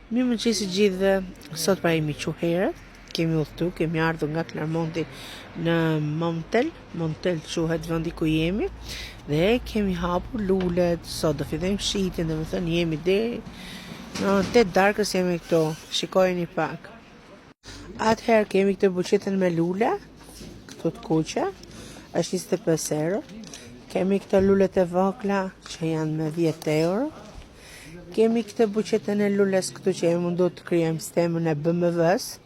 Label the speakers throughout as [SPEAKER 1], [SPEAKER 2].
[SPEAKER 1] Mi më qesi gjithë sot pra jemi që herët, kemi udhëtu, kemi ardhur nga Klarmonti në Montel quhet vendi ku jemi, dhe kemi hapur lulet, sot do fillojmë shitjen, dhe më thënë jemi deri në 8 darkës jemi këtu, shikojeni pak. Atëherë kemi këtë buqetën me lule, këtu të kuqe, është 25 euro, kemi këtë lulet e vogla që janë me 10 euro, kemi këtë buqetën e lules këtu që jemi mundu të kryejmë sistemën e BMW-s.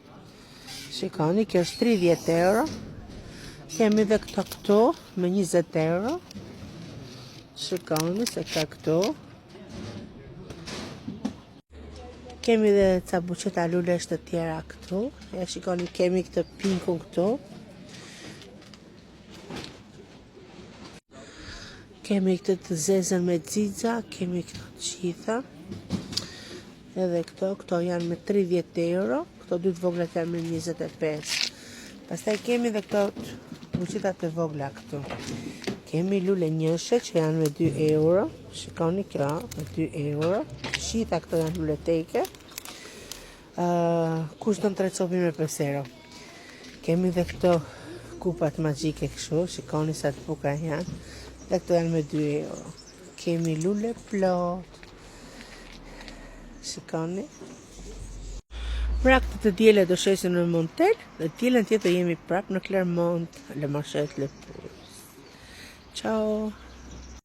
[SPEAKER 1] Shikoni, kjo është 30 euro. Kemi dhe këtu me 20 euro. Shikoni se ka këtu. Kemi dhe ca buqeta lulesh të tjera këtu. Ja shikoni, kemi këtë pinkun këtu. Kemi këtë të zezën me xixa, kemi këto të gjitha. Edhe këto janë me 30 euro, këto dy të voglat janë me 25. Pastaj kemi dhe këto buqetat të vogla këtu. Kemi lule njëshe që janë me 2 euro, shikoni kjo me 2 euro. Shita këto janë lule teke. Kushton 3 copi me 5 euro. Kemi dhe këto kupat magjike kështu, shikoni sa të buka janë. Dhe këto janë me 2 euro. Kemi lule plot. Shikoni. Pra këtë të diele do shesim në Montel, dhe dielen tjetër jemi prap në Klarmont, Le Marchette, Le Puls. Ciao!